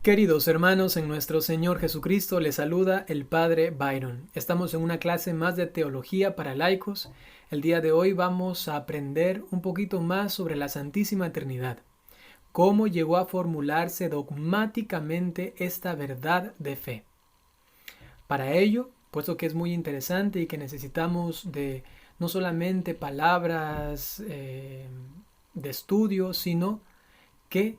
Queridos hermanos, en nuestro Señor Jesucristo les saluda el Padre Byron. Estamos en una clase más de teología para laicos. El día de hoy vamos a aprender un poquito más sobre la Santísima Trinidad. Cómo llegó a formularse dogmáticamente esta verdad de fe. Para ello, puesto que es muy interesante y que necesitamos de no solamente palabras de estudio, sino que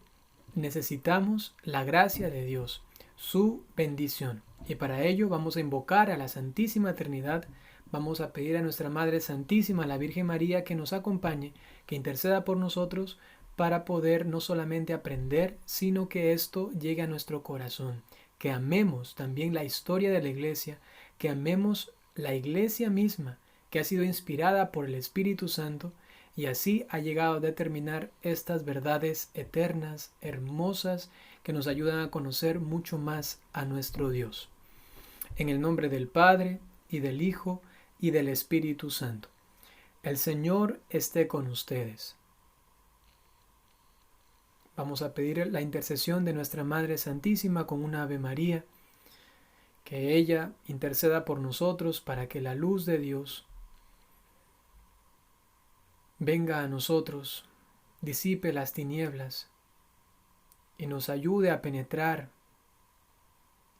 necesitamos la gracia de Dios, su bendición. Y para ello vamos a invocar a la Santísima Trinidad, vamos a pedir a nuestra Madre Santísima, la Virgen María, que nos acompañe, que interceda por nosotros para poder no solamente aprender, sino que esto llegue a nuestro corazón, que amemos también la historia de la Iglesia, que amemos la Iglesia misma, que ha sido inspirada por el Espíritu Santo, y así ha llegado a determinar estas verdades eternas, hermosas, que nos ayudan a conocer mucho más a nuestro Dios. En el nombre del Padre, y del Hijo, y del Espíritu Santo. El Señor esté con ustedes. Vamos a pedir la intercesión de nuestra Madre Santísima con una Ave María, que ella interceda por nosotros para que la luz de Dios venga a nosotros, disipe las tinieblas y nos ayude a penetrar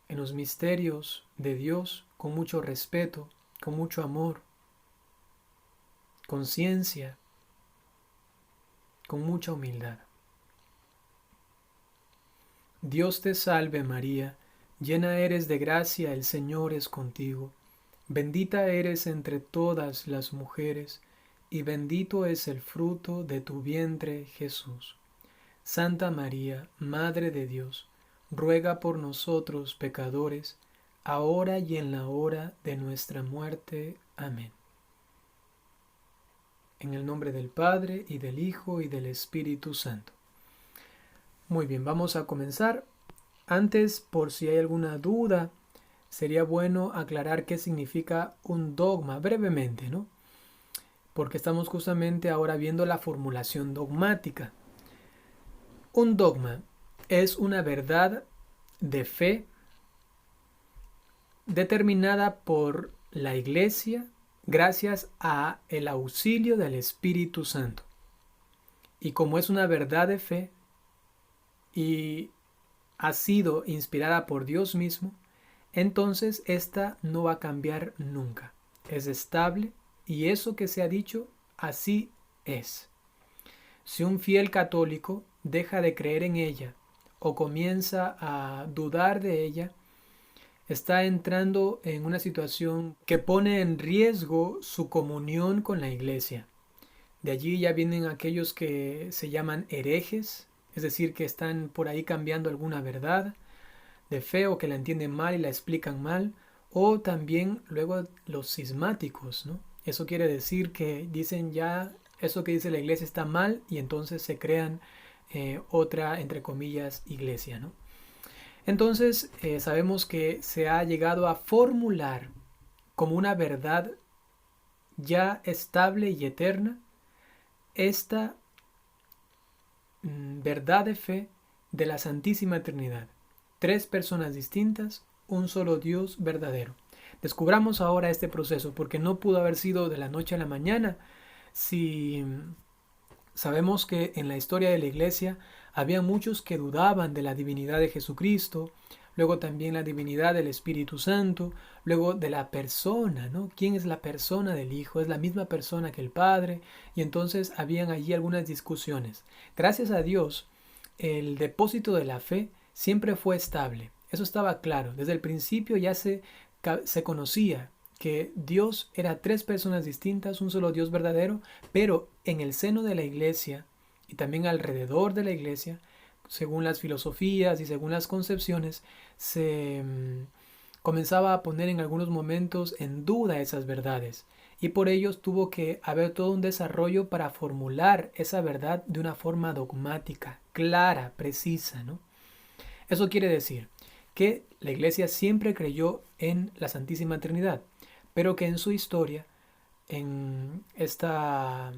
en los misterios de Dios con mucho respeto, con mucho amor, con ciencia, con mucha humildad. Dios te salve María, llena eres de gracia, el Señor es contigo. Bendita eres entre todas las mujeres, y bendito es el fruto de tu vientre, Jesús. Santa María, Madre de Dios, ruega por nosotros pecadores, ahora y en la hora de nuestra muerte. Amén. En el nombre del Padre, y del Hijo, y del Espíritu Santo. Muy bien, vamos a comenzar. Antes, por si hay alguna duda, sería bueno aclarar qué significa un dogma, brevemente, ¿no? Porque estamos justamente ahora viendo la formulación dogmática. Un dogma es una verdad de fe determinada por la Iglesia gracias a el auxilio del Espíritu Santo. Y como es una verdad de fe y ha sido inspirada por Dios mismo, entonces esta no va a cambiar nunca. Es estable y eso que se ha dicho, así es. Si un fiel católico deja de creer en ella o comienza a dudar de ella, está entrando en una situación que pone en riesgo su comunión con la Iglesia. De allí ya vienen aquellos que se llaman herejes, es decir, que están por ahí cambiando alguna verdad de fe o que la entienden mal y la explican mal, o también luego los cismáticos, ¿no? Eso quiere decir que dicen ya eso que dice la Iglesia está mal y entonces se crean otra, entre comillas, iglesia, ¿no? Entonces sabemos que se ha llegado a formular como una verdad ya estable y eterna esta verdad de fe de la Santísima Trinidad. Tres personas distintas, un solo Dios verdadero. Descubramos ahora este proceso porque no pudo haber sido de la noche a la mañana. Si sabemos que en la historia de la Iglesia había muchos que dudaban de la divinidad de Jesucristo, luego también la divinidad del Espíritu Santo, luego de la persona, ¿no? ¿Quién es la persona del Hijo? Es la misma persona que el Padre, y entonces habían allí algunas discusiones. Gracias a Dios, el depósito de la fe siempre fue estable. Eso estaba claro. Desde el principio ya se conocía que Dios era tres personas distintas, un solo Dios verdadero, pero en el seno de la Iglesia y también alrededor de la Iglesia, según las filosofías y según las concepciones, se comenzaba a poner en algunos momentos en duda esas verdades. Y por ello tuvo que haber todo un desarrollo para formular esa verdad de una forma dogmática, clara, precisa, ¿no? Eso quiere decir que la Iglesia siempre creyó en la Santísima Trinidad, pero que en su historia, en esta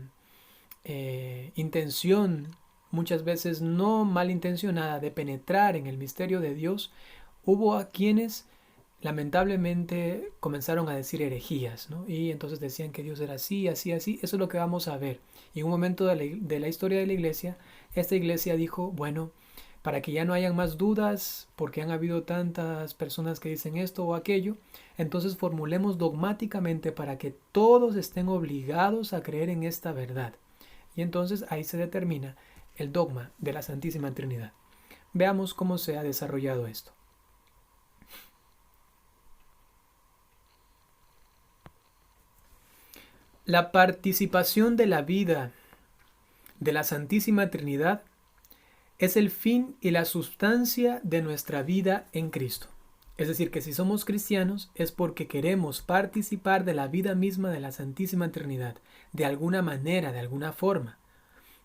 intención muchas veces no malintencionada, de penetrar en el misterio de Dios, hubo a quienes lamentablemente comenzaron a decir herejías, ¿no? Y entonces decían que Dios era así, así, así. Eso es lo que vamos a ver. Y en un momento de la historia de la iglesia, esta iglesia dijo, bueno, para que ya no hayan más dudas, porque han habido tantas personas que dicen esto o aquello, entonces formulemos dogmáticamente para que todos estén obligados a creer en esta verdad. Y entonces ahí se determina el dogma de la Santísima Trinidad. Veamos cómo se ha desarrollado esto. La participación de la vida de la Santísima Trinidad es el fin y la sustancia de nuestra vida en Cristo. Es decir, que si somos cristianos es porque queremos participar de la vida misma de la Santísima Trinidad, de alguna manera, de alguna forma.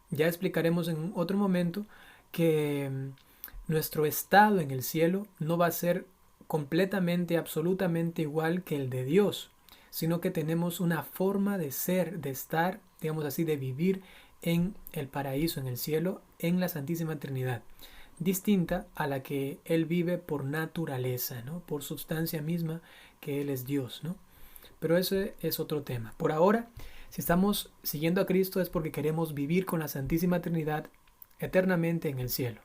Ya explicaremos en otro momento que nuestro estado en el cielo no va a ser completamente, absolutamente igual que el de Dios, sino que tenemos una forma de ser, de estar, digamos así, de vivir en el paraíso, en el cielo, en la Santísima Trinidad, distinta a la que Él vive por naturaleza, ¿no? Por sustancia misma, que Él es Dios, ¿no? Pero ese es otro tema. Por ahora, si estamos siguiendo a Cristo es porque queremos vivir con la Santísima Trinidad eternamente en el cielo,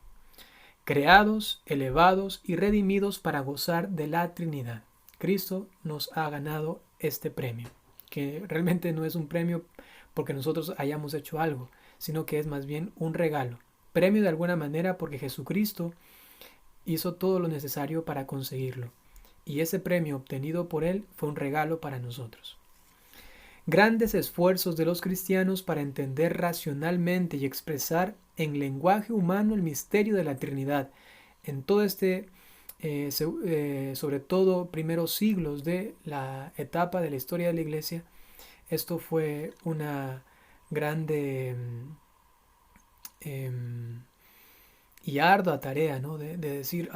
creados, elevados y redimidos para gozar de la Trinidad. Cristo nos ha ganado este premio, que realmente no es un premio porque nosotros hayamos hecho algo, sino que es más bien un regalo. Premio de alguna manera porque Jesucristo hizo todo lo necesario para conseguirlo. Y ese premio obtenido por Él fue un regalo para nosotros. Grandes esfuerzos de los cristianos para entender racionalmente y expresar en lenguaje humano el misterio de la Trinidad. En todo sobre todo primeros siglos de la etapa de la historia de la Iglesia, esto fue una grande y ardua tarea, ¿no? De decir,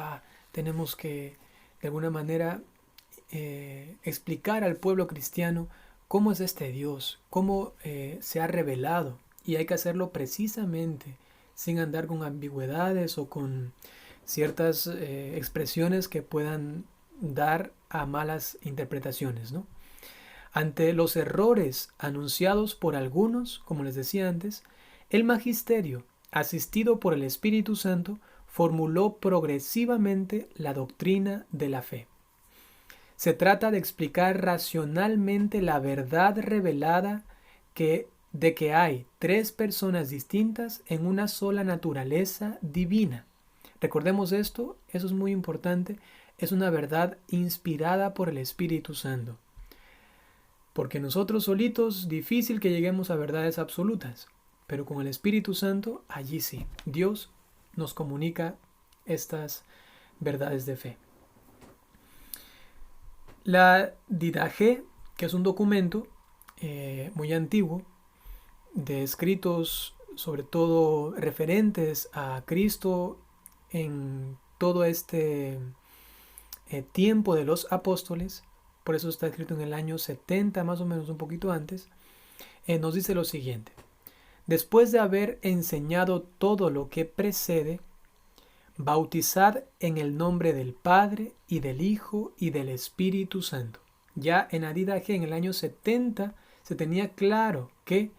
tenemos que de alguna manera explicar al pueblo cristiano cómo es este Dios, cómo se ha revelado, y hay que hacerlo precisamente sin andar con ambigüedades o con ciertas expresiones que puedan dar a malas interpretaciones, ¿no? Ante los errores anunciados por algunos, como les decía antes, el magisterio, asistido por el Espíritu Santo, formuló progresivamente la doctrina de la fe. Se trata de explicar racionalmente la verdad revelada de que hay tres personas distintas en una sola naturaleza divina. Recordemos esto, eso es muy importante, es una verdad inspirada por el Espíritu Santo. Porque nosotros solitos, difícil que lleguemos a verdades absolutas, pero con el Espíritu Santo, allí sí, Dios nos comunica estas verdades de fe. La Didache, que es un documento muy antiguo, de escritos sobre todo referentes a Cristo en todo este tiempo de los apóstoles, por eso está escrito en el año 70, más o menos un poquito antes, nos dice lo siguiente: después de haber enseñado todo lo que precede, bautizad en el nombre del Padre y del Hijo y del Espíritu Santo. Ya en Didache, en el año 70, se tenía claro que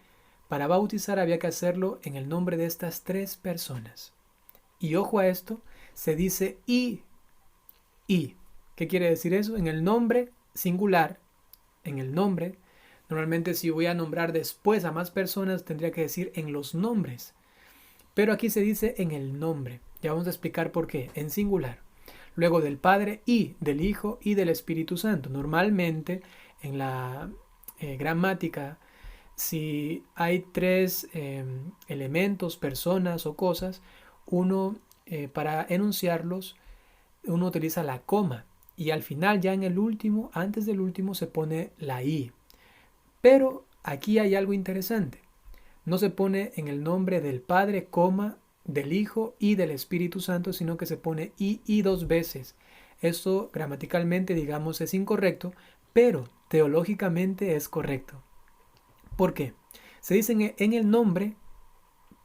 para bautizar había que hacerlo en el nombre de estas tres personas. Y ojo a esto, se dice y. ¿Qué quiere decir eso? En el nombre singular, en el nombre. Normalmente si voy a nombrar después a más personas tendría que decir en los nombres. Pero aquí se dice en el nombre. Ya vamos a explicar por qué, en singular. Luego del Padre y del Hijo y del Espíritu Santo. Normalmente en la gramática, si hay tres elementos, personas o cosas, uno para enunciarlos, uno utiliza la coma. Y al final, ya en el último, antes del último, se pone la i. Pero aquí hay algo interesante. No se pone en el nombre del Padre, coma, del Hijo y del Espíritu Santo, sino que se pone y dos veces. Esto gramaticalmente, digamos, es incorrecto, pero teológicamente es correcto. ¿Por qué? Se dice en el nombre,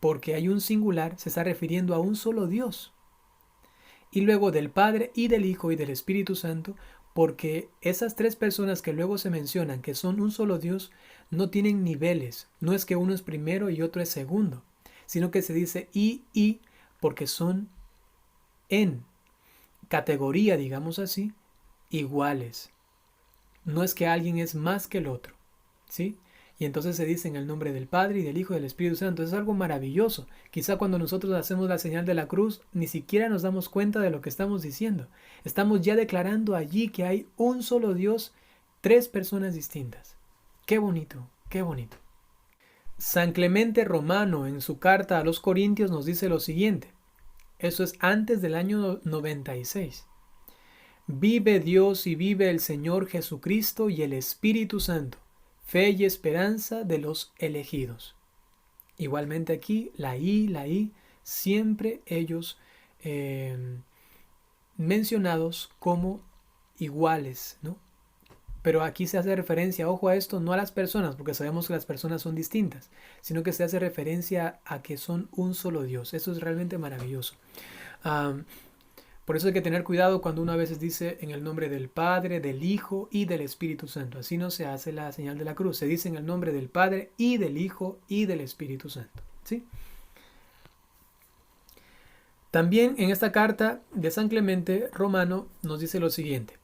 porque hay un singular, se está refiriendo a un solo Dios. Y luego del Padre y del Hijo y del Espíritu Santo, porque esas tres personas que luego se mencionan, que son un solo Dios, no tienen niveles. No es que uno es primero y otro es segundo, sino que se dice y porque son en categoría, digamos así, iguales. No es que alguien es más que el otro, ¿sí? Y entonces se dice en el nombre del Padre y del Hijo y del Espíritu Santo. Es algo maravilloso. Quizá cuando nosotros hacemos la señal de la cruz, ni siquiera nos damos cuenta de lo que estamos diciendo. Estamos ya declarando allí que hay un solo Dios, tres personas distintas. Qué bonito, qué bonito. San Clemente Romano en su carta a los Corintios nos dice lo siguiente. Eso es antes del año 96. Vive Dios y vive el Señor Jesucristo y el Espíritu Santo, fe y esperanza de los elegidos. Igualmente aquí, la I, siempre ellos mencionados como iguales, ¿no? Pero aquí se hace referencia, ojo a esto, no a las personas, porque sabemos que las personas son distintas, sino que se hace referencia a que son un solo Dios. Eso es realmente maravilloso. Por eso hay que tener cuidado cuando uno a veces dice en el nombre del Padre, del Hijo y del Espíritu Santo. Así no se hace la señal de la cruz. Se dice en el nombre del Padre y del Hijo y del Espíritu Santo. ¿Sí? También en esta carta de San Clemente Romano nos dice lo siguiente.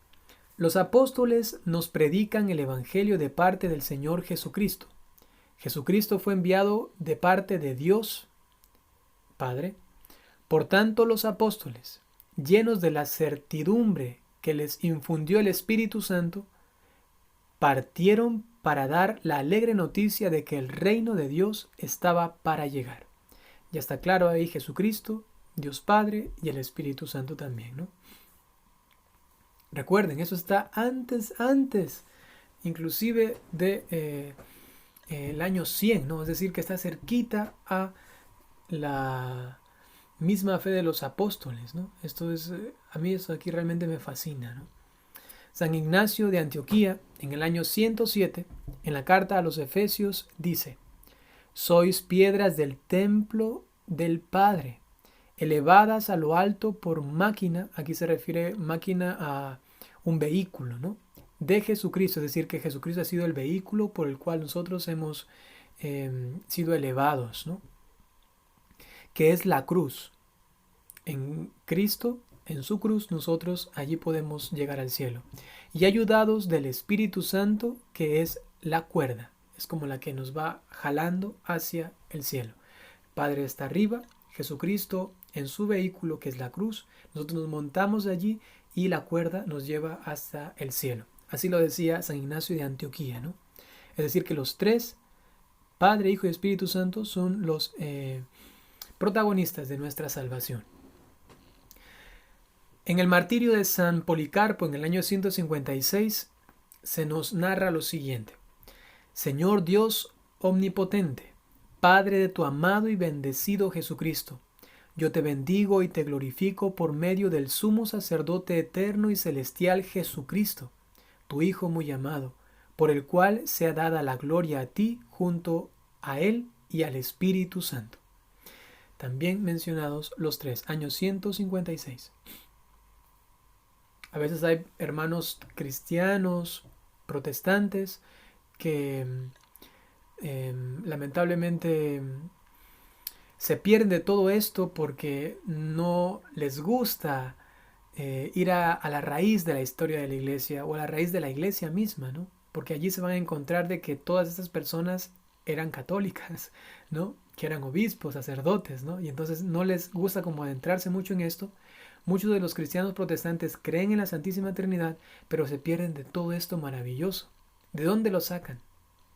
Los apóstoles nos predican el Evangelio de parte del Señor Jesucristo. Jesucristo fue enviado de parte de Dios Padre. Por tanto, los apóstoles, llenos de la certidumbre que les infundió el Espíritu Santo, partieron para dar la alegre noticia de que el reino de Dios estaba para llegar. Ya está claro ahí Jesucristo, Dios Padre y el Espíritu Santo también, ¿no? Recuerden, eso está antes, inclusive de el año 100, ¿no? Es decir, que está cerquita a la misma fe de los apóstoles, ¿no? Esto es, a mí eso aquí realmente me fascina, ¿no? San Ignacio de Antioquía, en el año 107, en la carta a los Efesios, dice: sois piedras del templo del Padre, elevadas a lo alto por máquina, aquí se refiere máquina a un vehículo, ¿no? De Jesucristo, es decir, que Jesucristo ha sido el vehículo por el cual nosotros hemos sido elevados, ¿no? Que es la cruz. En Cristo, en su cruz, nosotros allí podemos llegar al cielo. Y ayudados del Espíritu Santo, que es la cuerda, es como la que nos va jalando hacia el cielo. El Padre está arriba, Jesucristo en su vehículo, que es la cruz, nosotros nos montamos de allí y la cuerda nos lleva hasta el cielo. Así lo decía San Ignacio de Antioquía, ¿no? Es decir, que los tres, Padre, Hijo y Espíritu Santo, son los protagonistas de nuestra salvación. En el martirio de San Policarpo, en el año 156, se nos narra lo siguiente. Señor Dios omnipotente, Padre de tu amado y bendecido Jesucristo, yo te bendigo y te glorifico por medio del sumo sacerdote eterno y celestial Jesucristo, tu Hijo muy amado, por el cual sea dada la gloria a ti junto a Él y al Espíritu Santo. También mencionados los tres, año 156. A veces hay hermanos cristianos, protestantes, que lamentablemente se pierden de todo esto porque no les gusta ir a la raíz de la historia de la iglesia o a la raíz de la iglesia misma, ¿no? Porque allí se van a encontrar de que todas estas personas eran católicas, ¿no? Que eran obispos, sacerdotes, ¿no? Y entonces no les gusta como adentrarse mucho en esto. Muchos de los cristianos protestantes creen en la Santísima Trinidad, pero se pierden de todo esto maravilloso. ¿De dónde lo sacan?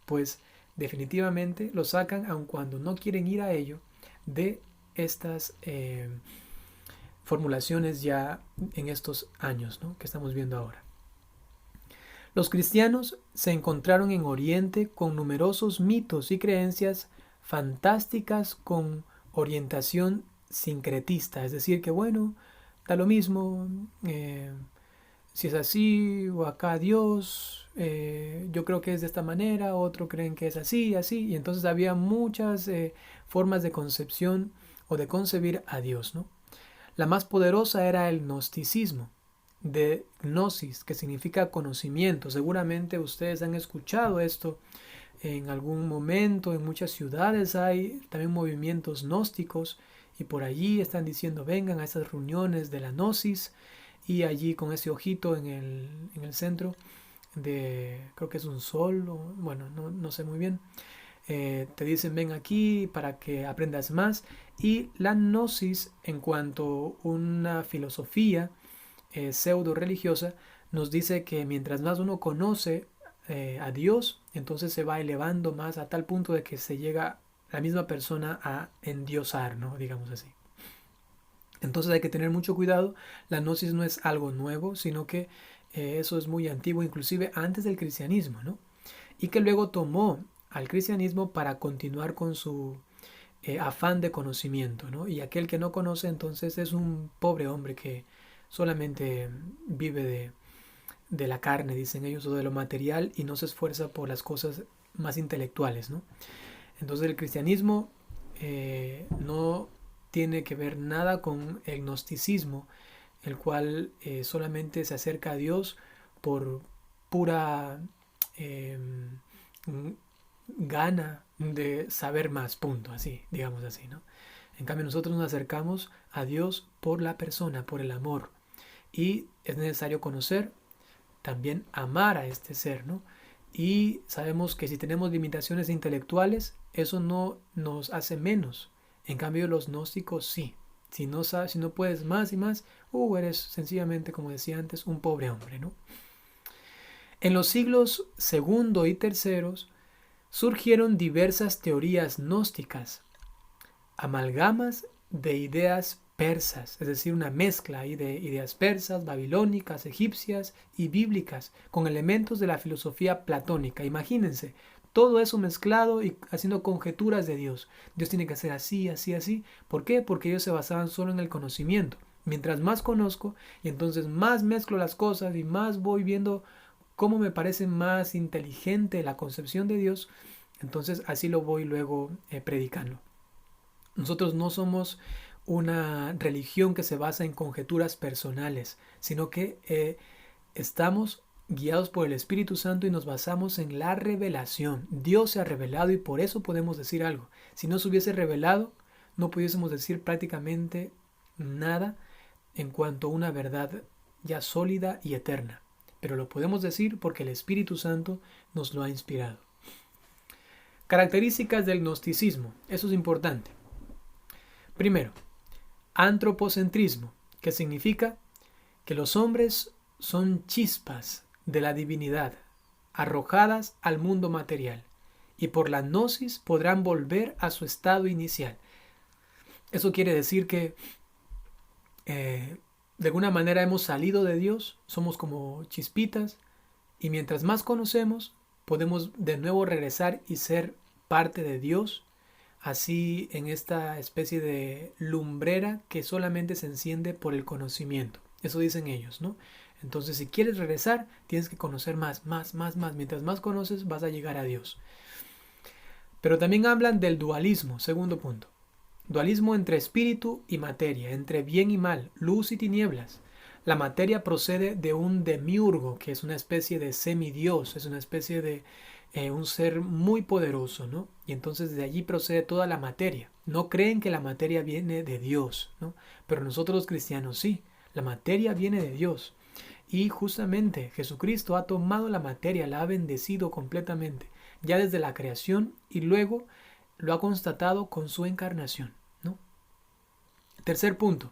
Pues definitivamente lo sacan, aun cuando no quieren ir a ello, de estas formulaciones ya en estos años, ¿no? Que estamos viendo ahora. Los cristianos se encontraron en Oriente con numerosos mitos y creencias fantásticas con orientación sincretista, es decir, que bueno, da lo mismo, si es así o acá Dios, yo creo que es de esta manera, otros creen que es así, así, y entonces había muchas formas de concepción o de concebir a Dios, ¿no? La más poderosa era el gnosticismo, de gnosis, que significa conocimiento. Seguramente ustedes han escuchado esto en algún momento. En muchas ciudades hay también movimientos gnósticos y por allí están diciendo vengan a esas reuniones de la gnosis, y allí con ese ojito en el centro de, creo que es un sol, o, bueno, no sé muy bien, te dicen ven aquí para que aprendas más. Y la gnosis, en cuanto a una filosofía pseudo religiosa, nos dice que mientras más uno conoce a Dios, entonces se va elevando más a tal punto de que se llega la misma persona a endiosar, ¿no? Digamos así. Entonces hay que tener mucho cuidado. La gnosis no es algo nuevo, sino que eso es muy antiguo, inclusive antes del cristianismo, ¿no? Y que luego tomó al cristianismo para continuar con su afán de conocimiento, ¿no? Y aquel que no conoce entonces es un pobre hombre que solamente vive de la carne, dicen ellos, o de lo material, y no se esfuerza por las cosas más intelectuales, ¿no? Entonces el cristianismo no tiene que ver nada con el gnosticismo, el cual solamente se acerca a Dios por pura eh, gana de saber más, punto, así, digamos así, ¿no? En cambio nosotros nos acercamos a Dios por la persona, por el amor, y es necesario conocer, también amar a este ser, ¿no? Y sabemos que si tenemos limitaciones intelectuales, eso no nos hace menos. En cambio, los gnósticos sí. Si no sabes, si no puedes más y más, eres sencillamente, como decía antes, un pobre hombre, ¿no? En los siglos segundo y terceros surgieron diversas teorías gnósticas, amalgamas de ideas persas, es decir, una mezcla ahí de ideas persas, babilónicas, egipcias y bíblicas, con elementos de la filosofía platónica. Imagínense, todo eso mezclado y haciendo conjeturas de Dios. Dios tiene que ser así, así, así. ¿Por qué? Porque ellos se basaban solo en el conocimiento. Mientras más conozco, y entonces más mezclo las cosas y más voy viendo cómo me parece más inteligente la concepción de Dios, entonces así lo voy luego predicando. Nosotros no somos una religión que se basa en conjeturas personales, sino que estamos guiados por el Espíritu Santo y nos basamos en la revelación. Dios se ha revelado y por eso podemos decir algo. Si no se hubiese revelado, no pudiésemos decir prácticamente nada en cuanto a una verdad ya sólida y eterna. Pero lo podemos decir porque el Espíritu Santo nos lo ha inspirado. Características del gnosticismo. Eso es importante. Primero, antropocentrismo, que significa que los hombres son chispas de la divinidad arrojadas al mundo material y por la gnosis podrán volver a su estado inicial. Eso quiere decir que de alguna manera hemos salido de Dios, somos como chispitas y mientras más conocemos podemos de nuevo regresar y ser parte de Dios, así en esta especie de lumbrera que solamente se enciende por el conocimiento. Eso dicen ellos, ¿no? Entonces, si quieres regresar, tienes que conocer más, más, más, más. Mientras más conoces, vas a llegar a Dios. Pero también hablan del dualismo, segundo punto. Dualismo entre espíritu y materia, entre bien y mal, luz y tinieblas. La materia procede de un demiurgo, que es una especie de semidios, es una especie de un ser muy poderoso, ¿no? Y entonces de allí procede toda la materia. No creen que la materia viene de Dios, ¿no? Pero nosotros los cristianos sí, la materia viene de Dios. Y justamente Jesucristo ha tomado la materia, la ha bendecido completamente, ya desde la creación y luego lo ha constatado con su encarnación, ¿no? Tercer punto.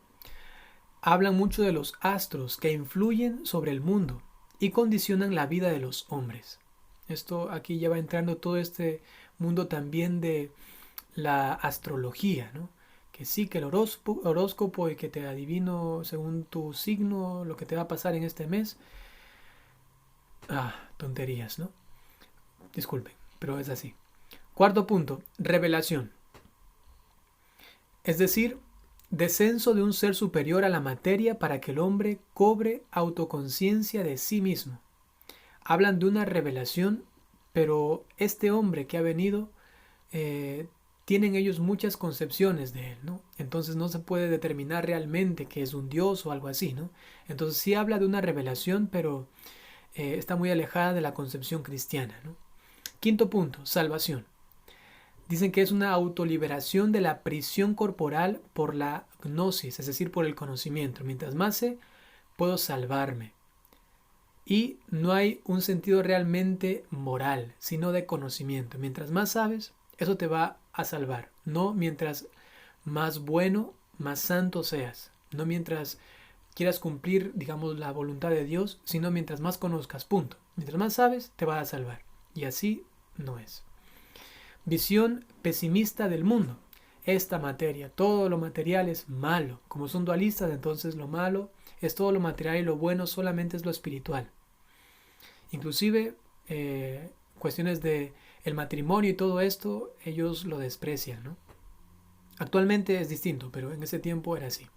Hablan mucho de los astros que influyen sobre el mundo y condicionan la vida de los hombres. Esto aquí ya va entrando todo este mundo también de la astrología, ¿no? Que sí, que el horóscopo y que te adivino según tu signo lo que te va a pasar en este mes. Tonterías, ¿no? Disculpen, pero es así. Cuarto punto, revelación. Es decir, descenso de un ser superior a la materia para que el hombre cobre autoconciencia de sí mismo. Hablan de una revelación, pero este hombre que ha venido, tienen ellos muchas concepciones de él, ¿no? Entonces no se puede determinar realmente que es un dios o algo así, ¿no? Entonces sí habla de una revelación, pero está muy alejada de la concepción cristiana, ¿no? Quinto punto, salvación. Dicen que es una autoliberación de la prisión corporal por la gnosis, es decir, por el conocimiento. Mientras más sé, puedo salvarme. Y no hay un sentido realmente moral, sino de conocimiento. Mientras más sabes, eso te va a salvar. No mientras más bueno, más santo seas. No mientras quieras cumplir, digamos, la voluntad de Dios, sino mientras más conozcas, punto. Mientras más sabes, te va a salvar. Y así no es. Visión pesimista del mundo. Esta materia, todo lo material es malo. Como son dualistas, entonces lo malo es todo lo material y lo bueno solamente es lo espiritual. Inclusive cuestiones de el matrimonio y todo esto, ellos lo desprecian, ¿no? Actualmente es distinto, pero en ese tiempo era así.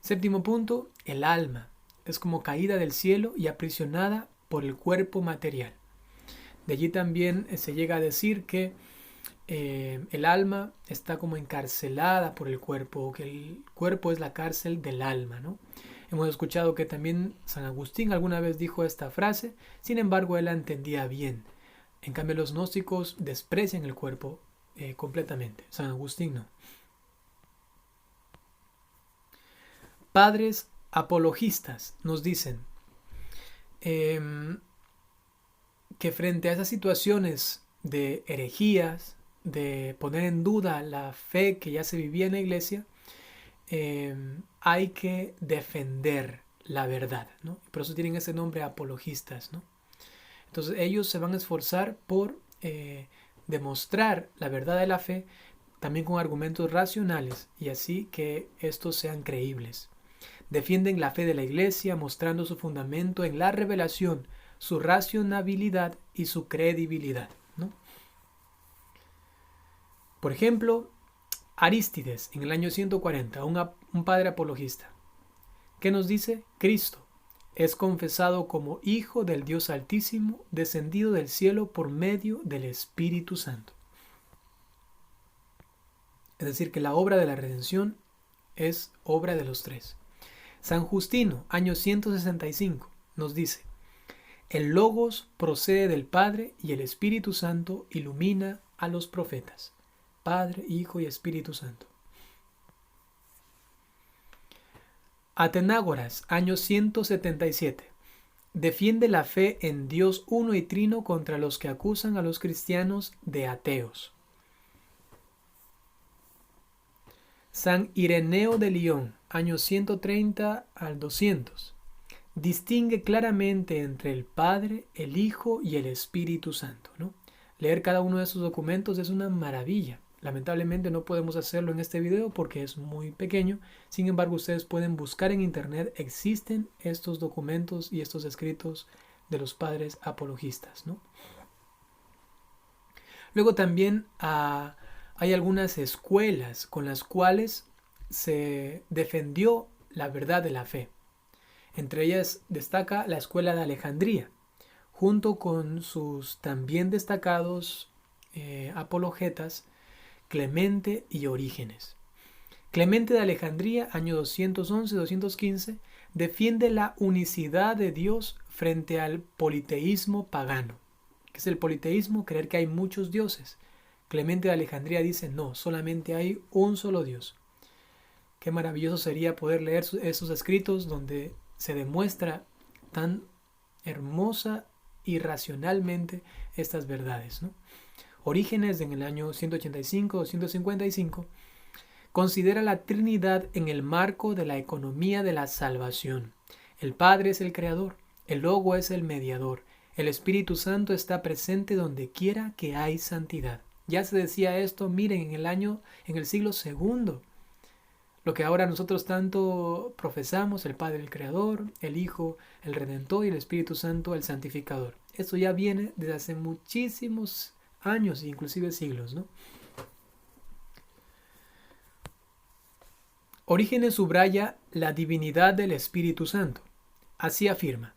Séptimo punto, el alma. Es como caída del cielo y aprisionada por el cuerpo material. De allí también se llega a decir que el alma está como encarcelada por el cuerpo, o que el cuerpo es la cárcel del alma, ¿no? Hemos escuchado que también San Agustín alguna vez dijo esta frase, sin embargo él la entendía bien. En cambio los gnósticos desprecian el cuerpo completamente, San Agustín no. Padres apologistas nos dicen que frente a esas situaciones de herejías, de poner en duda la fe que ya se vivía en la iglesia, hay que defender la verdad, ¿no? Por eso tienen ese nombre, apologistas, ¿no? Entonces ellos se van a esforzar por demostrar la verdad de la fe, también con argumentos racionales, y así que estos sean creíbles. Defienden la fe de la iglesia, mostrando su fundamento en la revelación, su racionalidad y su credibilidad, ¿no? Por ejemplo, Arístides, en el año 140, un padre apologista, ¿qué nos dice? Cristo es confesado como Hijo del Dios Altísimo, descendido del cielo por medio del Espíritu Santo. Es decir, que la obra de la redención es obra de los tres. San Justino, año 165, nos dice: el Logos procede del Padre y el Espíritu Santo ilumina a los profetas. Padre, Hijo y Espíritu Santo. Atenágoras, año 177. Defiende la fe en Dios uno y trino contra los que acusan a los cristianos de ateos. San Ireneo de Lyon, año 130 al 200. Distingue claramente entre el Padre, el Hijo y el Espíritu Santo, ¿no? Leer cada uno de esos documentos es una maravilla. Lamentablemente no podemos hacerlo en este video porque es muy pequeño. Sin embargo, ustedes pueden buscar en internet. Existen estos documentos y estos escritos de los padres apologistas, ¿no? Luego también hay algunas escuelas con las cuales se defendió la verdad de la fe. Entre ellas destaca la escuela de Alejandría, junto con sus también destacados apologetas Clemente y Orígenes. Clemente de Alejandría, año 211-215, defiende la unicidad de Dios frente al politeísmo pagano. ¿Qué es el politeísmo? Creer que hay muchos dioses. Clemente de Alejandría dice: no, solamente hay un solo Dios. Qué maravilloso sería poder leer esos escritos donde se demuestra tan hermosa y racionalmente estas verdades, ¿no? Orígenes, en el año 185-155, considera la Trinidad en el marco de la economía de la salvación. El Padre es el creador, el Logo es el mediador, el Espíritu Santo está presente donde quiera que hay santidad. Ya se decía esto, miren, en el siglo II. Lo que ahora nosotros tanto profesamos, el Padre el Creador, el Hijo el Redentor y el Espíritu Santo el Santificador. Esto ya viene desde hace muchísimos años, inclusive siglos, ¿no? Orígenes subraya la divinidad del Espíritu Santo. Así afirma: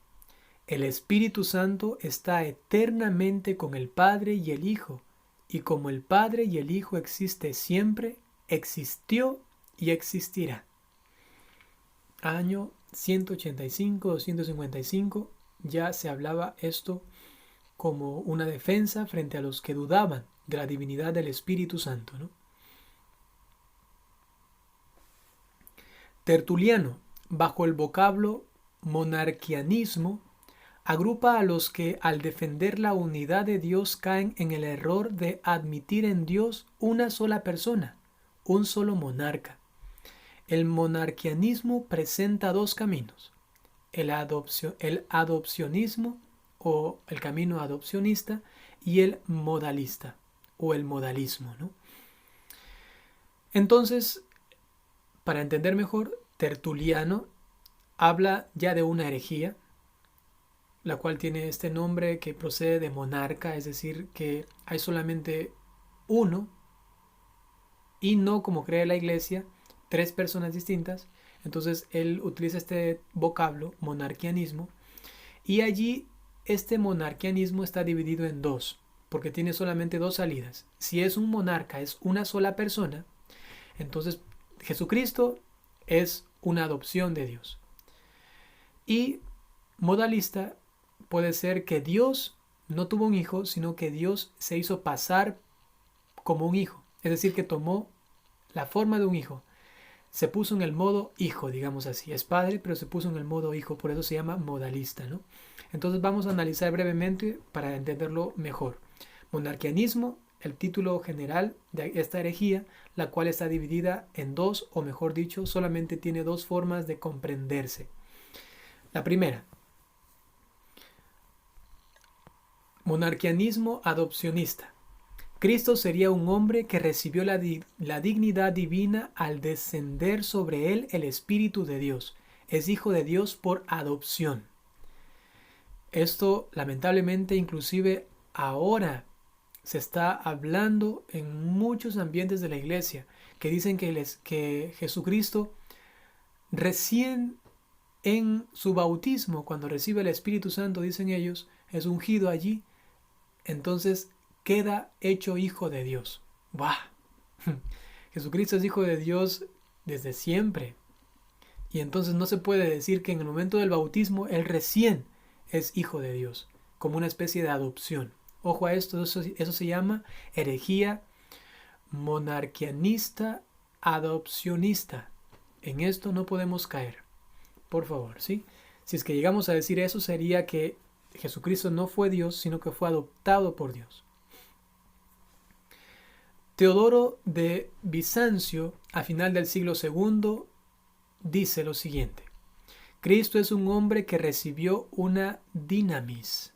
el Espíritu Santo está eternamente con el Padre y el Hijo, y como el Padre y el Hijo existe siempre, existió y existirá. Año 185-255 ya se hablaba esto como una defensa frente a los que dudaban de la divinidad del Espíritu Santo, ¿no? Tertuliano, bajo el vocablo monarquianismo, agrupa a los que al defender la unidad de Dios caen en el error de admitir en Dios una sola persona, un solo monarca. El monarquianismo presenta dos caminos: el adopcionismo o el camino adopcionista y el modalista o el modalismo, ¿no? Entonces, para entender mejor, Tertuliano habla ya de una herejía, la cual tiene este nombre que procede de monarca, es decir, que hay solamente uno y no, como cree la Iglesia, tres personas distintas. Entonces él utiliza este vocablo, monarquianismo, y allí este monarquianismo está dividido en dos, porque tiene solamente dos salidas. Si es un monarca, es una sola persona, entonces Jesucristo es una adopción de Dios. Y modalista puede ser que Dios no tuvo un hijo, sino que Dios se hizo pasar como un hijo. Es decir, que tomó la forma de un hijo. Se puso en el modo hijo, digamos así. Es padre, pero se puso en el modo hijo. Por eso se llama modalista, ¿no? Entonces vamos a analizar brevemente para entenderlo mejor. Monarquianismo, el título general de esta herejía, la cual está dividida en dos, o mejor dicho, solamente tiene dos formas de comprenderse. La primera: monarquianismo adopcionista. Cristo sería un hombre que recibió la dignidad divina al descender sobre él el Espíritu de Dios. Es hijo de Dios por adopción. Esto, lamentablemente, inclusive ahora se está hablando en muchos ambientes de la iglesia, que dicen que Jesucristo recién en su bautismo, cuando recibe el Espíritu Santo, dicen ellos, es ungido allí, entonces queda hecho hijo de Dios. ¡Bah! Jesucristo es hijo de Dios desde siempre. Y entonces no se puede decir que en el momento del bautismo él recién es hijo de Dios, como una especie de adopción. Ojo a esto, eso se llama herejía monarquianista adopcionista. En esto no podemos caer, por favor, ¿sí? Si es que llegamos a decir eso, sería que Jesucristo no fue Dios, sino que fue adoptado por Dios. Teodoro de Bizancio, a final del siglo II, dice lo siguiente: Cristo es un hombre que recibió una dinamis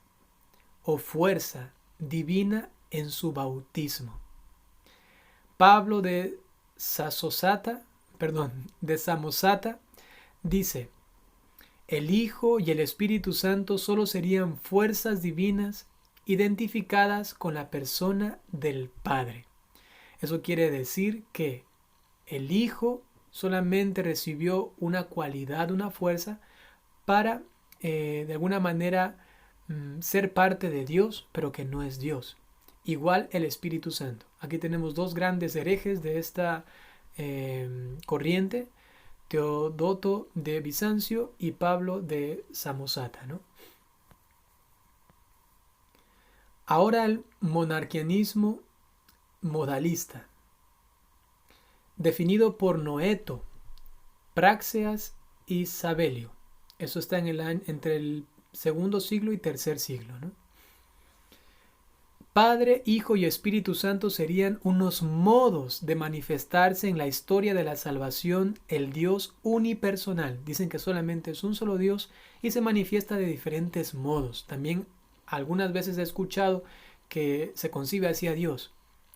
o fuerza divina en su bautismo. Pablo de Samosata dice: el Hijo y el Espíritu Santo solo serían fuerzas divinas identificadas con la persona del Padre. Eso quiere decir que el Hijo solamente recibió una cualidad, una fuerza para de alguna manera ser parte de Dios, pero que no es Dios. Igual el Espíritu Santo. Aquí tenemos dos grandes herejes de esta corriente: Teodoto de Bizancio y Pablo de Samosata, ¿no? Ahora el monarquianismo modalista, definido por Noeto, Práxeas y Sabelio. Eso está entre el segundo siglo y tercer siglo, ¿no? Padre, Hijo y Espíritu Santo serían unos modos de manifestarse en la historia de la salvación, el Dios unipersonal. Dicen que solamente es un solo Dios y se manifiesta de diferentes modos. También algunas veces he escuchado que se concibe así a Dios,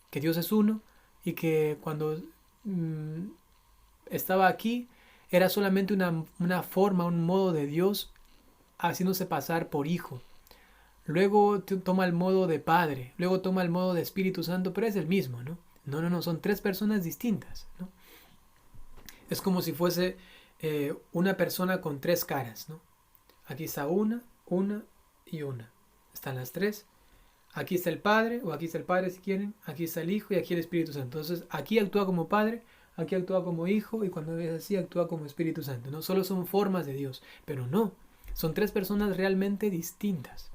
que Dios es uno y que cuando estaba aquí era solamente una forma, un modo de Dios haciéndose pasar por Hijo. Luego toma el modo de Padre, luego toma el modo de Espíritu Santo, pero es el mismo, ¿no? No, son tres personas distintas, ¿no? Es como si fuese una persona con tres caras, ¿no? Aquí está una y una. Están las tres. Aquí está el Padre, o aquí está el Padre si quieren, aquí está el Hijo y aquí el Espíritu Santo. Entonces aquí actúa como Padre, aquí actúa como Hijo y cuando es así actúa como Espíritu Santo. No solo son formas de Dios, pero no, son tres personas realmente distintas.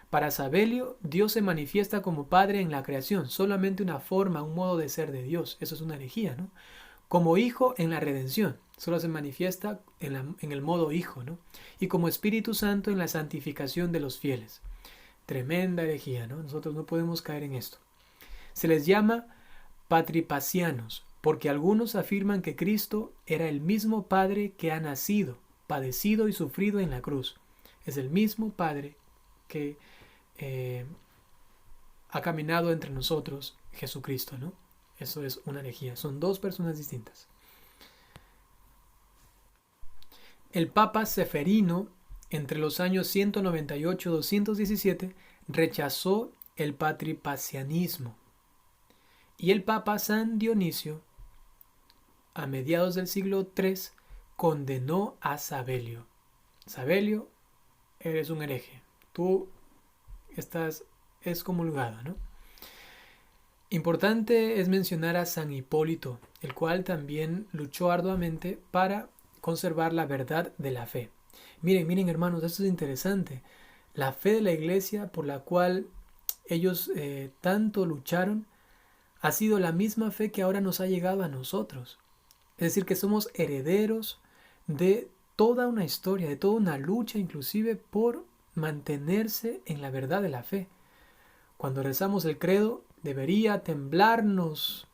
Para Sabelio, Dios se manifiesta como Padre en la creación, solamente una forma, un modo de ser de Dios. Eso es una herejía, ¿no? Como Hijo en la redención, solo se manifiesta en el modo Hijo, ¿no? Y como Espíritu Santo en la santificación de los fieles. Tremenda herejía, ¿no? Nosotros no podemos caer en esto. Se les llama patripacianos, porque algunos afirman que Cristo era el mismo Padre que ha nacido, padecido y sufrido en la cruz. Es el mismo Padre que ha caminado entre nosotros, Jesucristo, ¿no? Eso es una herejía. Son dos personas distintas. El Papa Seferino, entre los años 198 y 217, rechazó el patripacianismo. Y el Papa San Dionisio, a mediados del siglo III, condenó a Sabelio. Sabelio, eres un hereje. Tú estás excomulgado, ¿no? Importante es mencionar a San Hipólito, el cual también luchó arduamente para conservar la verdad de la fe. Miren hermanos, esto es interesante. La fe de la iglesia por la cual ellos tanto lucharon ha sido la misma fe que ahora nos ha llegado a nosotros. Es decir, que somos herederos de toda una historia, de toda una lucha inclusive por mantenerse en la verdad de la fe. Cuando rezamos el credo debería temblarnos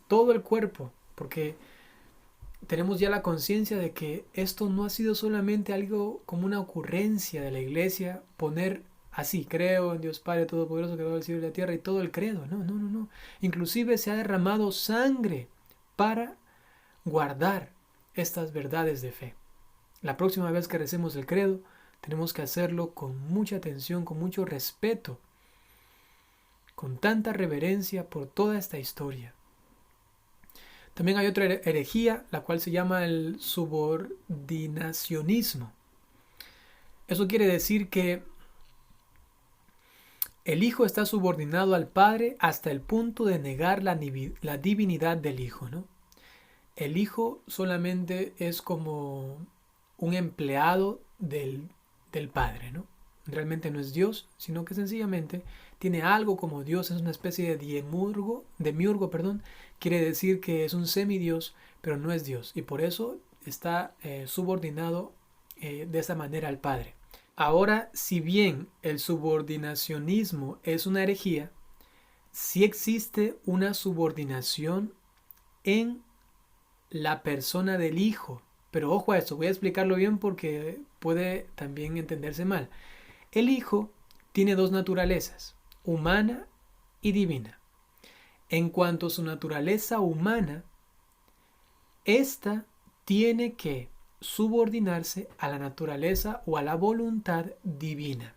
todo el cuerpo, porque tenemos ya la conciencia de que esto no ha sido solamente algo como una ocurrencia de la iglesia, poner así, creo en Dios Padre Todopoderoso, creador del cielo y la tierra y todo el credo. No. Inclusive se ha derramado sangre para guardar estas verdades de fe. La próxima vez que recemos el credo, tenemos que hacerlo con mucha atención, con mucho respeto, con tanta reverencia por toda esta historia. También hay otra herejía, la cual se llama el subordinacionismo. Eso quiere decir que el Hijo está subordinado al Padre hasta el punto de negar la divinidad del Hijo, ¿no? El Hijo solamente es como un empleado del Padre, ¿no? Realmente no es Dios, sino que sencillamente tiene algo como Dios, es una especie de demiurgo, quiere decir que es un semidios, pero no es Dios, y por eso está subordinado de esa manera al Padre. Ahora, si bien el subordinacionismo es una herejía, sí existe una subordinación en la persona del Hijo. Pero ojo a esto, voy a explicarlo bien porque puede también entenderse mal. El Hijo tiene dos naturalezas, humana y divina. En cuanto a su naturaleza humana, esta tiene que subordinarse a la naturaleza o a la voluntad divina.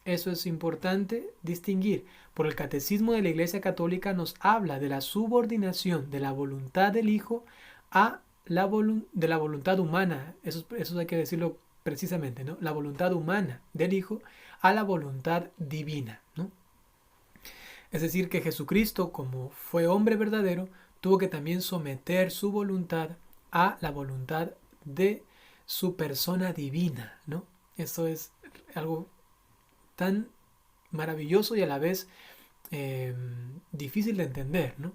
Eso es importante distinguir. Por el Catecismo de la Iglesia Católica nos habla de la subordinación de la voluntad del Hijo a de la voluntad humana. Eso hay que decirlo precisamente, ¿no? La voluntad humana del Hijo a la voluntad divina, ¿no? Es decir, que Jesucristo, como fue hombre verdadero, tuvo que también someter su voluntad a la voluntad de su persona divina, ¿no? Esto es algo tan maravilloso y a la vez difícil de entender, ¿no?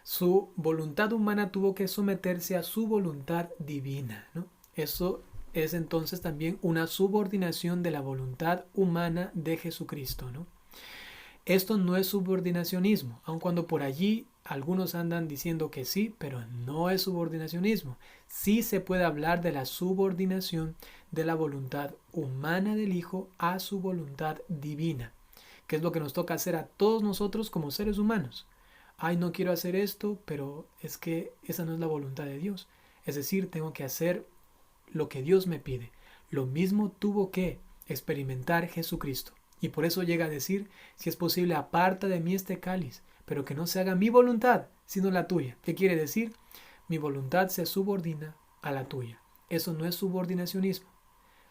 Su voluntad humana tuvo que someterse a su voluntad divina, ¿no? Eso es entonces también una subordinación de la voluntad humana de Jesucristo, ¿no? Esto no es subordinacionismo, aun cuando por allí algunos andan diciendo que sí, pero no es subordinacionismo. Sí se puede hablar de la subordinación de la voluntad humana del Hijo a su voluntad divina, que es lo que nos toca hacer a todos nosotros como seres humanos. Ay, no quiero hacer esto, pero es que esa no es la voluntad de Dios. Es decir, tengo que hacer lo que Dios me pide. Lo mismo tuvo que experimentar Jesucristo. Y por eso llega a decir, si es posible, aparta de mí este cáliz, pero que no se haga mi voluntad, sino la tuya. ¿Qué quiere decir? mi voluntad se subordina a la tuya. Eso no es subordinacionismo.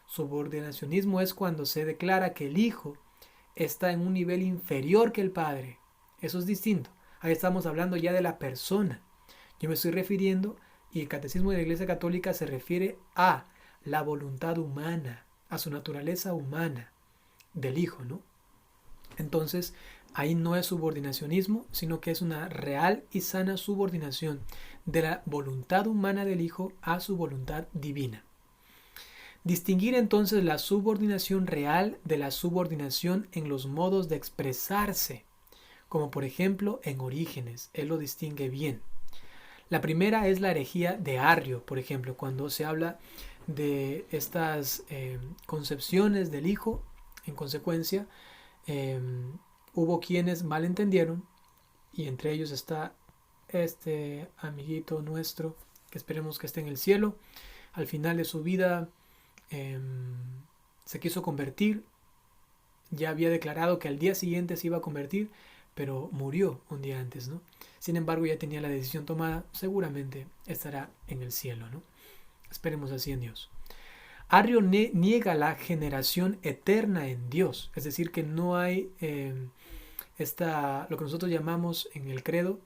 Subordinacionismo es cuando se declara que el Hijo está en un nivel inferior que el Padre. Eso es distinto. Ahí estamos hablando ya de la persona. Yo me estoy refiriendo, y el Catecismo de la Iglesia Católica se refiere a la voluntad humana, a su naturaleza humana del Hijo, ¿no? Entonces, ahí no es subordinacionismo, sino que es una real y sana subordinación de la voluntad humana del Hijo a su voluntad divina. Distinguir entonces la subordinación real de la subordinación en los modos de expresarse, como por ejemplo en Orígenes, él lo distingue bien. La primera es la herejía de Arrio, por ejemplo, cuando se habla de estas concepciones del Hijo. En consecuencia, hubo quienes malentendieron, y entre ellos está este amiguito nuestro, que esperemos que esté en el cielo. Al final de su vida se quiso convertir, ya había declarado que al día siguiente se iba a convertir, pero murió un día antes, ¿no? Sin embargo, ya tenía la decisión tomada, seguramente estará en el cielo, ¿no? Esperemos así en Dios. Arrio niega la generación eterna en Dios, es decir, que no hay lo que nosotros llamamos en el credo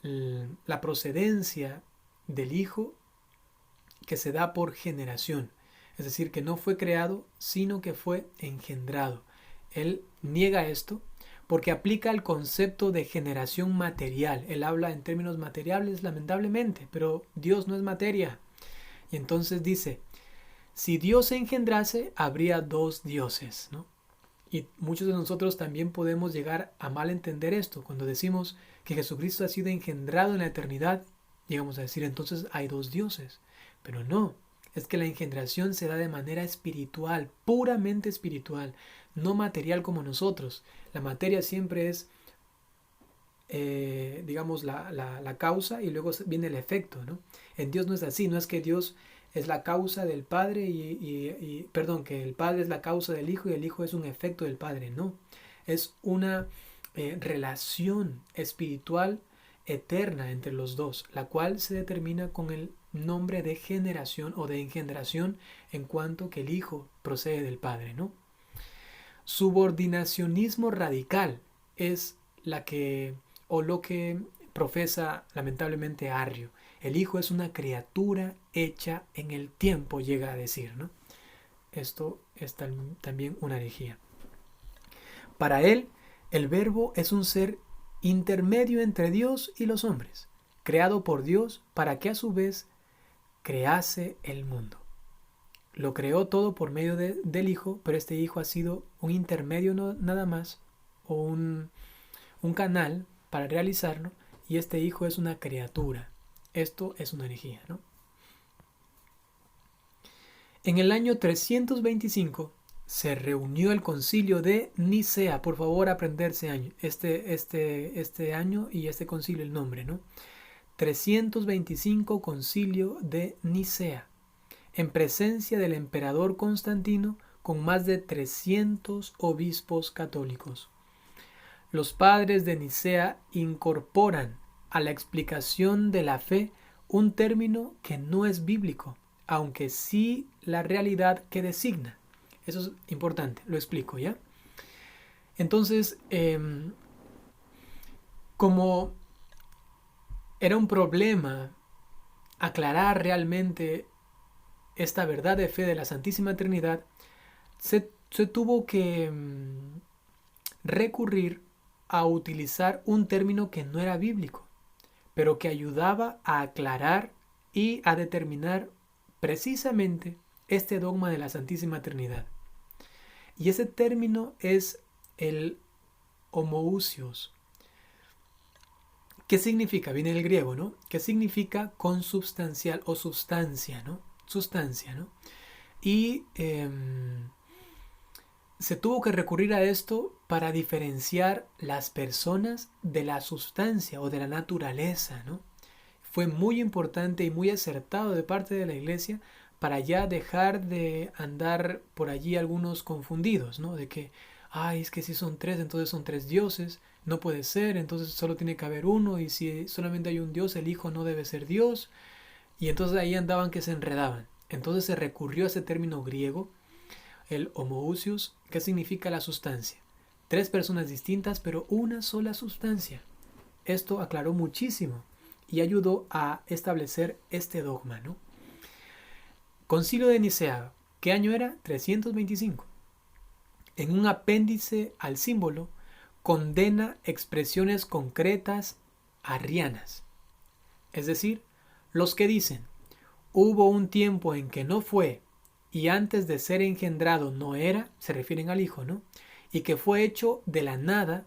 la procedencia del Hijo que se da por generación, es decir, que no fue creado, sino que fue engendrado. Él niega esto porque aplica el concepto de generación material. Él habla en términos materiales, lamentablemente, pero Dios no es materia. Y entonces dice, si Dios se engendrase, habría dos dioses, ¿no? Y muchos de nosotros también podemos llegar a malentender esto. Cuando decimos que Jesucristo ha sido engendrado en la eternidad, llegamos a decir entonces hay dos dioses. Pero no, es que la engendración se da de manera espiritual, puramente espiritual, no material como nosotros. La materia siempre es, digamos, la causa y luego viene el efecto, ¿no? En Dios no es así, no es que Dios es la causa del Padre perdón, que el Padre es la causa del Hijo y el Hijo es un efecto del Padre, no. Es una relación espiritual eterna entre los dos, la cual se determina con el nombre de generación o de engendración en cuanto que el Hijo procede del Padre, ¿no? Subordinacionismo radical es lo que profesa lamentablemente Arrio. El Hijo es una criatura hecha en el tiempo, llega a decir, ¿no? Esto es también una herejía. Para él, el Verbo es un ser intermedio entre Dios y los hombres, creado por Dios para que a su vez crease el mundo. Lo creó todo por medio del Hijo, pero este Hijo ha sido un intermedio nada más, o un canal para realizarlo, y este Hijo es una criatura. Esto es una herejía, ¿no? En el año 325 se reunió el concilio de Nicea. Por favor, aprenderse año, este año y este concilio, el nombre, ¿no? 325 concilio de Nicea, en presencia del emperador Constantino, con más de 300 obispos católicos. Los padres de Nicea incorporan a la explicación de la fe un término que no es bíblico, aunque sí la realidad que designa. Eso es importante, lo explico, ¿ya? Entonces, como era un problema aclarar realmente esta verdad de fe de la Santísima Trinidad, se tuvo que recurrir a utilizar un término que no era bíblico, pero que ayudaba a aclarar y a determinar precisamente este dogma de la Santísima Trinidad. Y ese término es el homoousios. ¿Qué significa? Viene del griego, ¿no? ¿Qué significa consubstancial o sustancia, ¿no? Sustancia, ¿no? Y se tuvo que recurrir a esto para diferenciar las personas de la sustancia o de la naturaleza, ¿no? Fue muy importante y muy acertado de parte de la Iglesia para ya dejar de andar por allí algunos confundidos, ¿no? De que ay, es que si son tres, entonces son tres dioses, no puede ser, entonces solo tiene que haber uno, y si solamente hay un Dios, el Hijo no debe ser Dios, y entonces ahí andaban que se enredaban. Entonces se recurrió a ese término griego, el homoousios, que significa la sustancia. Tres personas distintas, pero una sola sustancia. Esto aclaró muchísimo y ayudó a establecer este dogma, ¿no? Concilio de Nicea, ¿qué año era? 325. En un apéndice al símbolo, condena expresiones concretas arrianas. Es decir, los que dicen, hubo un tiempo en que no fue, y antes de ser engendrado no era, se refieren al Hijo, ¿no? Y que fue hecho de la nada,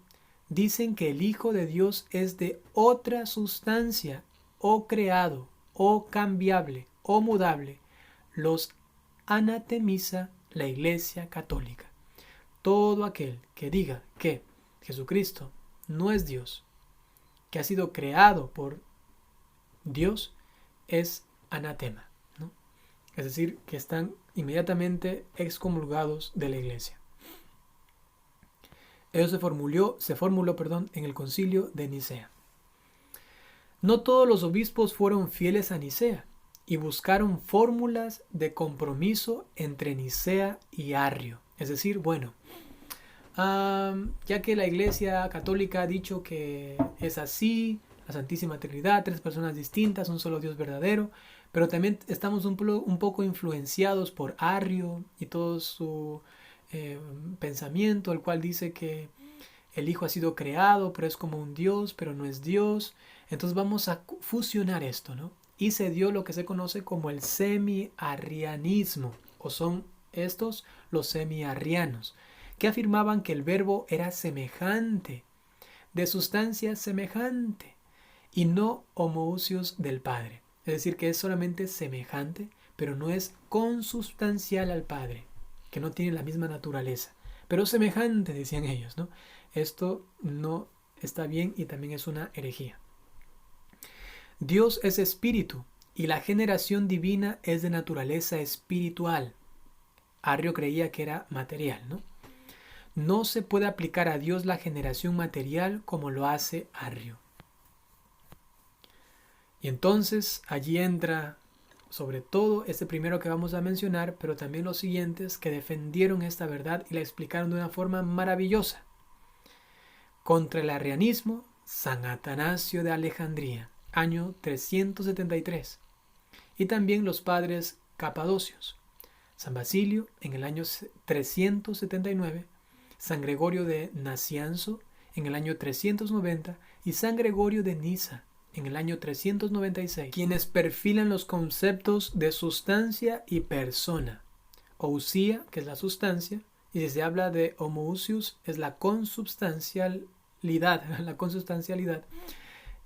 dicen que el Hijo de Dios es de otra sustancia, o creado, o cambiable, o mudable. Los anatemiza la Iglesia Católica. Todo aquel que diga que Jesucristo no es Dios, que ha sido creado por Dios, es anatema, ¿no? Es decir, que están inmediatamente excomulgados de la Iglesia. Eso se formuló en el concilio de Nicea. No todos los obispos fueron fieles a Nicea y buscaron fórmulas de compromiso entre Nicea y Arrio. Es decir, bueno, ya que la Iglesia Católica ha dicho que es así, la Santísima Trinidad, tres personas distintas, un solo Dios verdadero, pero también estamos un poco influenciados por Arrio y todo su pensamiento, el cual dice que el Hijo ha sido creado, pero es como un Dios, pero no es Dios. Entonces vamos a fusionar esto, ¿no? Y se dio lo que se conoce como el semi-arrianismo, o son estos los semi-arrianos, que afirmaban que el verbo era semejante, de sustancia semejante, y no homoousios del Padre. Es decir, que es solamente semejante, pero no es consubstancial al Padre, que no tiene la misma naturaleza. Pero semejante, decían ellos, ¿no? Esto no está bien y también es una herejía. Dios es espíritu y la generación divina es de naturaleza espiritual. Arrio creía que era material, ¿no? No se puede aplicar a Dios la generación material como lo hace Arrio. Y entonces allí entra sobre todo este primero que vamos a mencionar, pero también los siguientes que defendieron esta verdad y la explicaron de una forma maravillosa. Contra el arrianismo, San Atanasio de Alejandría, año 373. Y también los padres capadocios, San Basilio en el año 379, San Gregorio de Nacianzo en el año 390 y San Gregorio de Niza en el año 396, quienes perfilan los conceptos de sustancia y persona. Ousia, que es la sustancia, y si se habla de homoousios, es la consubstancialidad,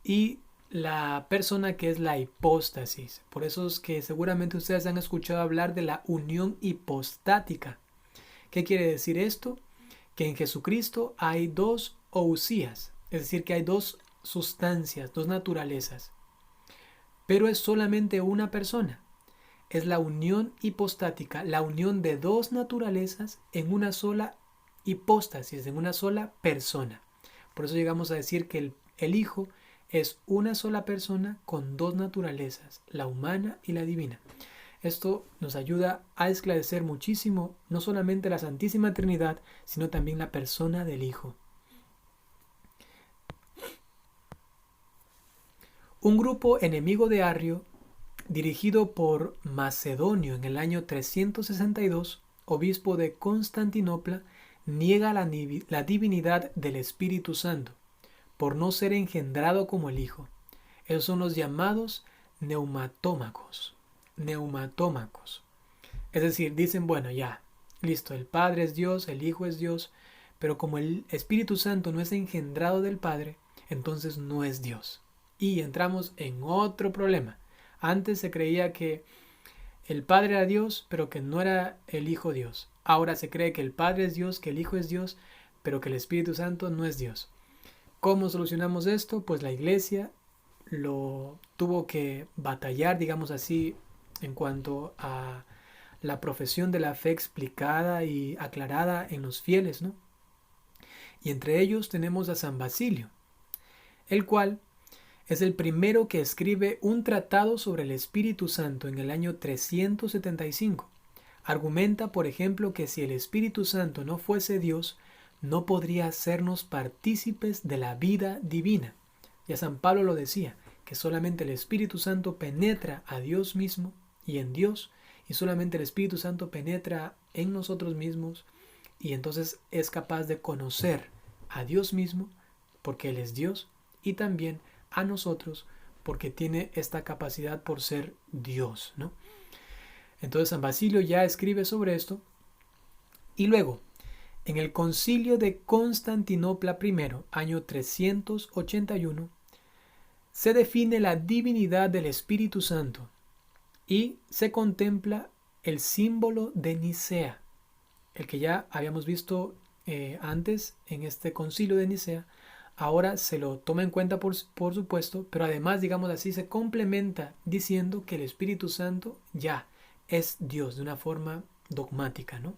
y la persona, que es la hipóstasis. Por eso es que seguramente ustedes han escuchado hablar de la unión hipostática. ¿Qué quiere decir esto? Que en Jesucristo hay dos ousías, es decir, que hay dos sustancias, dos naturalezas, pero es solamente una persona. Es la unión hipostática, la unión de dos naturalezas en una sola hipóstasis, en una sola persona. Por eso llegamos a decir que el Hijo es una sola persona con dos naturalezas, la humana y la divina. Esto nos ayuda a esclarecer muchísimo no solamente la Santísima Trinidad, sino también la persona del Hijo. Un grupo enemigo de Arrio, dirigido por Macedonio en el año 362, obispo de Constantinopla, niega la divinidad del Espíritu Santo, por no ser engendrado como el Hijo. Esos son los llamados neumatómacos. Es decir, dicen, bueno, ya, listo, el Padre es Dios, el Hijo es Dios, pero como el Espíritu Santo no es engendrado del Padre, entonces no es Dios. Y entramos en otro problema. Antes se creía que el Padre era Dios, pero que no era el Hijo Dios. Ahora se cree que el Padre es Dios, que el Hijo es Dios, pero que el Espíritu Santo no es Dios. ¿Cómo solucionamos esto? Pues la Iglesia lo tuvo que batallar, digamos así, en cuanto a la profesión de la fe explicada y aclarada en los fieles, ¿no? Y entre ellos tenemos a San Basilio, el cual es el primero que escribe un tratado sobre el Espíritu Santo en el año 375. Argumenta, por ejemplo, que si el Espíritu Santo no fuese Dios, no podría hacernos partícipes de la vida divina. Ya San Pablo lo decía, que solamente el Espíritu Santo penetra a Dios mismo y en Dios, y solamente el Espíritu Santo penetra en nosotros mismos, y entonces es capaz de conocer a Dios mismo, porque Él es Dios, y también a nosotros, porque tiene esta capacidad por ser Dios, ¿no? Entonces San Basilio ya escribe sobre esto, y luego, en el Concilio de Constantinopla I, año 381, se define la divinidad del Espíritu Santo y se contempla el símbolo de Nicea, el que ya habíamos visto antes en este Concilio de Nicea. Ahora se lo toma en cuenta por supuesto, pero además, digamos así, se complementa diciendo que el Espíritu Santo ya es Dios de una forma dogmática, ¿no?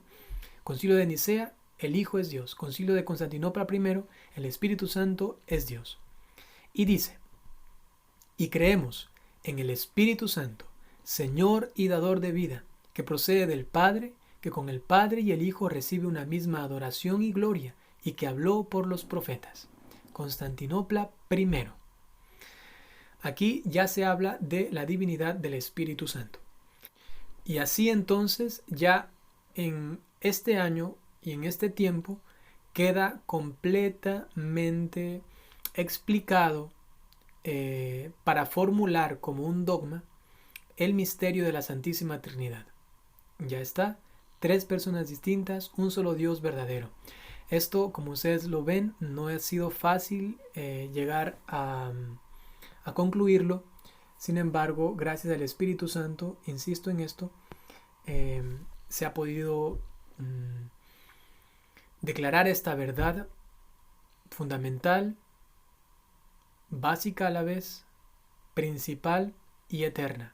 Concilio de Nicea, el Hijo es Dios. Concilio de Constantinopla I, el Espíritu Santo es Dios. Y dice, y creemos en el Espíritu Santo, Señor y dador de vida, que procede del Padre, que con el Padre y el Hijo recibe una misma adoración y gloria, y que habló por los profetas. Constantinopla I. Aquí ya se habla de la divinidad del Espíritu Santo. Y así entonces ya en este año y en este tiempo queda completamente explicado para formular como un dogma el misterio de la Santísima Trinidad. Ya está, 3 personas distintas, un solo Dios verdadero. Esto, como ustedes lo ven, no ha sido fácil llegar a concluirlo. Sin embargo, gracias al Espíritu Santo, insisto en esto, se ha podido declarar esta verdad fundamental, básica a la vez, principal y eterna,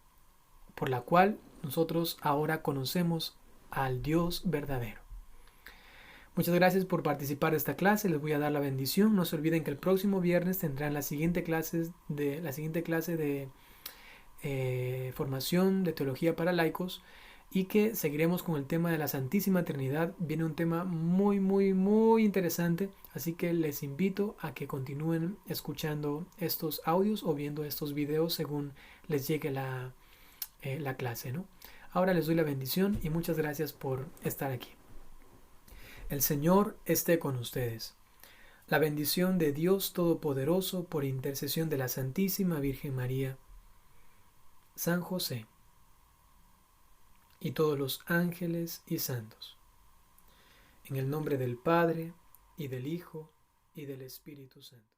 por la cual nosotros ahora conocemos al Dios verdadero. Muchas gracias por participar de esta clase. Les voy a dar la bendición. No se olviden que el próximo viernes tendrán la siguiente clase de formación de teología para laicos, y que seguiremos con el tema de la Santísima Trinidad. Viene un tema muy interesante, así que les invito a que continúen escuchando estos audios o viendo estos videos según les llegue la clase, ¿no? Ahora les doy la bendición y muchas gracias por estar aquí. El Señor esté con ustedes. La bendición de Dios Todopoderoso, por intercesión de la Santísima Virgen María, San José y todos los ángeles y santos. En el nombre del Padre, y del Hijo, y del Espíritu Santo.